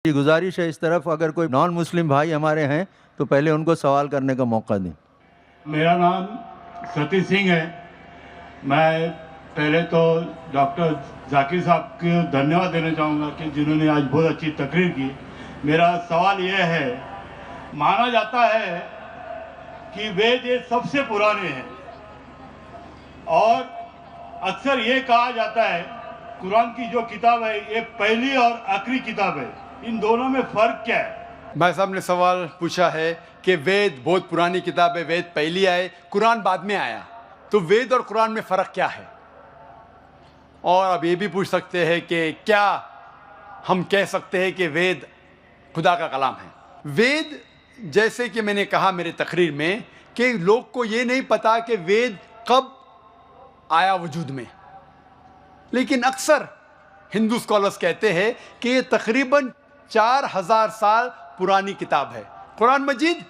یہ گزارش ہے اس طرف اگر کوئی نان مسلم بھائی ہمارے ہیں تو پہلے ان کو سوال کرنے کا موقع دیں۔ میرا نام ستی سنگھ ہے۔ میں پہلے تو ڈاکٹر ذاکر صاحب کو دھنیواد دینا چاہوں گا کہ جنہوں نے آج بہت اچھی تقریر کی۔ میرا سوال یہ ہے، مانا جاتا ہے کہ وید یہ سب سے پرانے ہیں اور اکثر یہ کہا جاتا ہے قرآن کی جو کتاب ہے یہ پہلی اور آخری کتاب ہے، ان دونوں میں فرق کیا ہے؟ بھائی صاحب نے سوال پوچھا ہے کہ وید بہت پرانی کتاب ہے، وید پہلی آئے، قرآن بعد میں آیا، تو وید اور قرآن میں فرق کیا ہے؟ اور اب یہ بھی پوچھ سکتے ہیں کہ کیا ہم کہہ سکتے ہیں کہ وید خدا کا کلام ہے؟ وید جیسے کہ میں نے کہا میرے تقریر میں کہ لوگ کو یہ نہیں پتا کہ وید کب آیا وجود میں، لیکن اکثر ہندو اسکالرس کہتے ہیں کہ یہ تقریباً 4000 سال پرانی کتاب ہے۔ قرآن مجید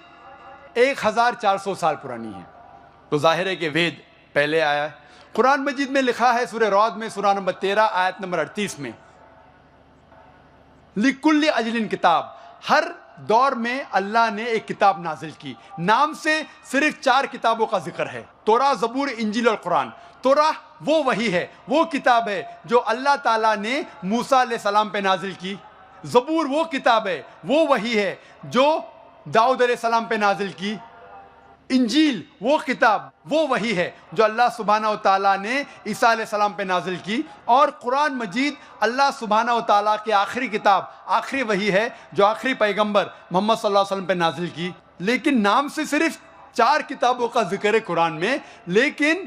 1400 سال پرانی ہے، تو ظاہر ہے کہ وید پہلے آیا ہے۔ قرآن مجید میں لکھا ہے سورہ رعد میں سورہ نمبر 13 آیت نمبر 38 میں، لِكُلِّ اجل کتاب، ہر دور میں اللہ نے ایک کتاب نازل کی۔ نام سے صرف 4 کتابوں کا ذکر ہے، توراہ، زبور، انجیل اور قرآن۔ توراہ وہ وحی ہے، وہ کتاب ہے جو اللہ تعالیٰ نے موسیٰ علیہ السلام پہ نازل کی۔ زبور وہ کتاب ہے، وہ وحی ہے جو داؤد علیہ السلام پہ نازل کی۔ انجیل وہ کتاب، وہ وحی ہے جو اللہ سبحانہ و تعالیٰ نے عیسیٰ علیہ السلام پہ نازل کی۔ اور قرآن مجید اللہ سبحانہ و تعالیٰ کی آخری کتاب، آخری وحی ہے جو آخری پیغمبر محمد صلی اللہ علیہ وسلم پہ نازل کی۔ لیکن نام سے صرف 4 کتابوں کا ذکر ہے قرآن میں، لیکن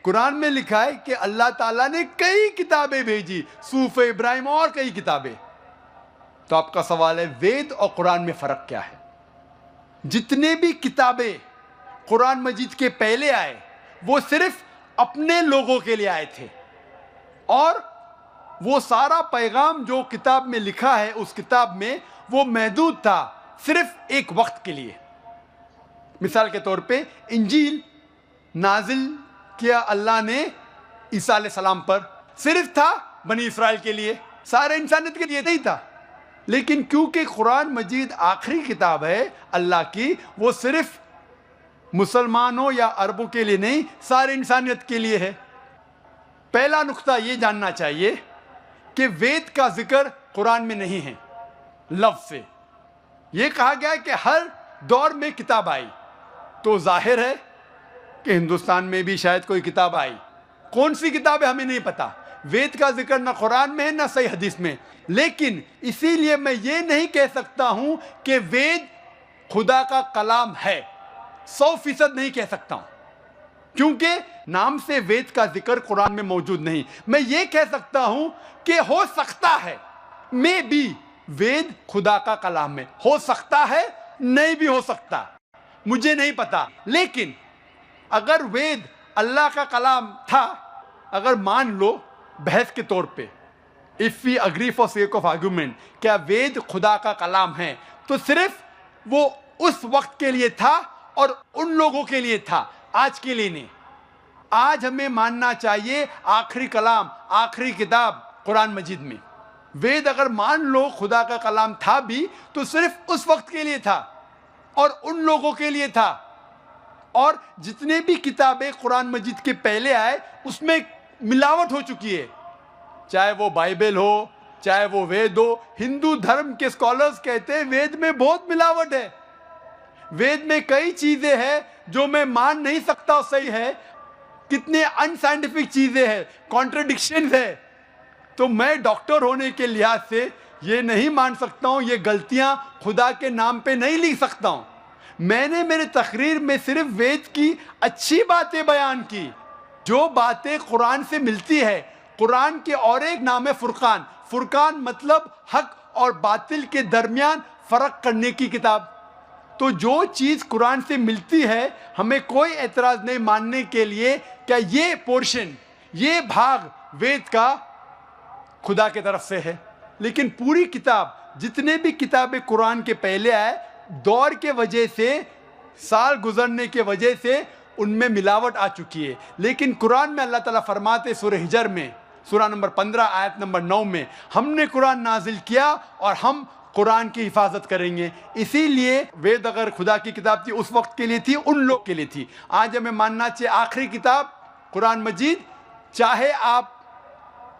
قرآن میں لکھا ہے کہ اللہ تعالیٰ نے کئی کتابیں بھیجی، صحف ابراہیم اور کئی کتابیں۔ تو آپ کا سوال ہے وید اور قرآن میں فرق کیا ہے؟ جتنے بھی کتابیں قرآن مجید کے پہلے آئے وہ صرف اپنے لوگوں کے لیے آئے تھے، اور وہ سارا پیغام جو کتاب میں لکھا ہے اس کتاب میں وہ محدود تھا صرف ایک وقت کے لیے۔ مثال کے طور پہ انجیل نازل کیا اللہ نے عیسیٰ علیہ السلام پر، صرف تھا بنی اسرائیل کے لیے، سارے انسانیت کے لیے نہیں تھا۔ لیکن کیونکہ قرآن مجید آخری کتاب ہے اللہ کی، وہ صرف مسلمانوں یا عربوں کے لیے نہیں، سارے انسانیت کے لیے ہے۔ پہلا نقطہ یہ جاننا چاہیے کہ وید کا ذکر قرآن میں نہیں ہے لفظ سے۔ یہ کہا گیا کہ ہر دور میں کتاب آئی، تو ظاہر ہے کہ ہندوستان میں بھی شاید کوئی کتاب آئی۔ کون سی کتاب ہے ہمیں نہیں پتا۔ وید کا ذکر نہ قرآن میں ہے نہ صحیح حدیث میں، لیکن اسی لیے میں یہ نہیں کہہ سکتا ہوں کہ وید خدا کا کلام ہے، 100% نہیں کہہ سکتا ہوں، کیونکہ نام سے وید کا ذکر قرآن میں موجود نہیں۔ میں یہ کہہ سکتا ہوں کہ ہو سکتا ہے میں بھی وید خدا کا کلام ہے، ہو سکتا ہے، نہیں بھی ہو سکتا، مجھے نہیں پتا۔ لیکن اگر وید اللہ کا کلام تھا، اگر مان لو بحث کے طور پہ if we agree for sake of argument کیا وید خدا کا کلام ہے، تو صرف وہ اس وقت کے لیے تھا اور ان لوگوں کے لیے تھا، آج کے لیے نہیں۔ آج ہمیں ماننا چاہیے آخری کلام، آخری کتاب قرآن مجید میں۔ وید اگر مان لو خدا کا کلام تھا بھی تو صرف اس وقت کے لیے تھا اور ان لوگوں کے لیے تھا۔ اور جتنے بھی کتابیں قرآن مجید کے پہلے آئے اس میں ملاوٹ ہو چکی ہے، چاہے وہ بائبل ہو، چاہے وہ وید ہو۔ ہندو دھرم کے اسکالرز کہتے ہیں وید میں بہت ملاوٹ ہے، وید میں کئی چیزیں ہیں جو میں مان نہیں سکتا صحیح ہے، کتنے ان سائنٹیفک چیزیں ہیں، کانٹرڈکشنز ہے۔ تو میں ڈاکٹر ہونے کے لحاظ سے یہ نہیں مان سکتا ہوں، یہ غلطیاں خدا کے نام پہ نہیں لکھ سکتا ہوں۔ میں نے میرے تقریر میں صرف وید کی اچھی باتیں بیان کی، جو باتیں قرآن سے ملتی ہے۔ قرآن کے اور ایک نام ہے فرقان۔ فرقان مطلب حق اور باطل کے درمیان فرق کرنے کی کتاب۔ تو جو چیز قرآن سے ملتی ہے ہمیں کوئی اعتراض نہیں ماننے کے لیے کہ یہ پورشن، یہ بھاگ وید کا خدا کی طرف سے ہے۔ لیکن پوری کتاب، جتنے بھی کتابیں قرآن کے پہلے آئے، دور کے وجہ سے، سال گزرنے کے وجہ سے ان میں ملاوٹ آ چکی ہے۔ لیکن قرآن میں اللہ تعالیٰ فرماتے سورہ ہجر میں سورہ نمبر 15 آیت نمبر 9 میں، ہم نے قرآن نازل کیا اور ہم قرآن کی حفاظت کریں گے. اسی لیے وید اگر خدا کی کتاب تھی اس وقت کے لیے تھی, ان لوگ کے لیے تھی. آج ہمیں ماننا چاہیے آخری کتاب قرآن مجید, چاہے آپ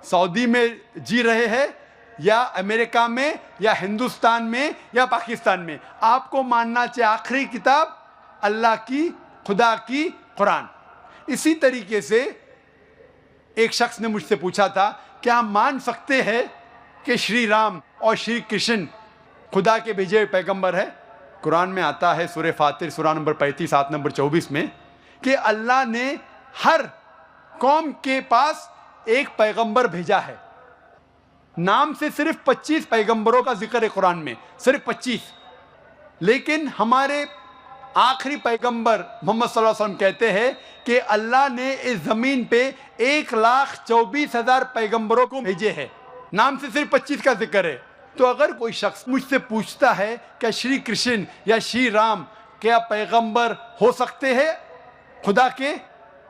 سعودی میں جی رہے ہیں یا امریکہ میں یا ہندوستان میں یا پاکستان میں, آپ کو ماننا چاہیے آخری کتاب اللہ کی, خدا کی قرآن. اسی طریقے سے ایک شخص نے مجھ سے پوچھا تھا کہ ہم مان سکتے ہیں کہ شری رام اور شری کرشن خدا کے بھیجے ہوئے پیغمبر ہے؟ قرآن میں آتا ہے سورہ فاتر سورہ نمبر 35 آیت نمبر 24 میں کہ اللہ نے ہر قوم کے پاس ایک پیغمبر بھیجا ہے. نام سے صرف 25 پیغمبروں کا ذکر ہے قرآن میں, صرف 25. لیکن ہمارے آخری پیغمبر محمد صلی اللہ علیہ وسلم کہتے ہیں کہ اللہ نے اس زمین پہ 1,24,000 پیغمبروں کو بھیجے ہیں. نام سے صرف 25 کا ذکر ہے. تو اگر کوئی شخص مجھ سے پوچھتا ہے کہ شری کرشن یا شری رام کیا پیغمبر ہو سکتے ہیں خدا کے,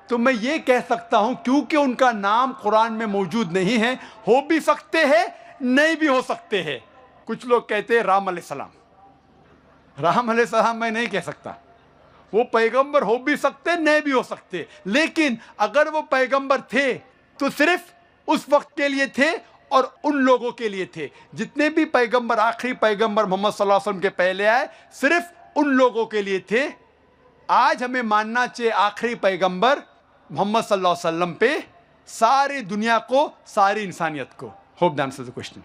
تو میں یہ کہہ سکتا ہوں کیونکہ ان کا نام قرآن میں موجود نہیں ہے, ہو بھی سکتے ہیں نہیں بھی ہو سکتے ہیں. کچھ لوگ کہتے ہیں رام علیہ السلام, رام علیہ السلام میں نہیں کہہ سکتا, وہ پیغمبر ہو بھی سکتے نہیں بھی ہو سکتے. لیکن اگر وہ پیغمبر تھے تو صرف اس وقت کے لیے تھے اور ان لوگوں کے لیے تھے. جتنے بھی پیغمبر, آخری پیغمبر محمد صلی اللہ علیہ وسلم کے پہلے آئے, صرف ان لوگوں کے لیے تھے. آج ہمیں ماننا چاہیے آخری پیغمبر محمد صلی اللہ علیہ وسلم پہ ساری دنیا کو, ساری انسانیت کو. Hope the answers the question.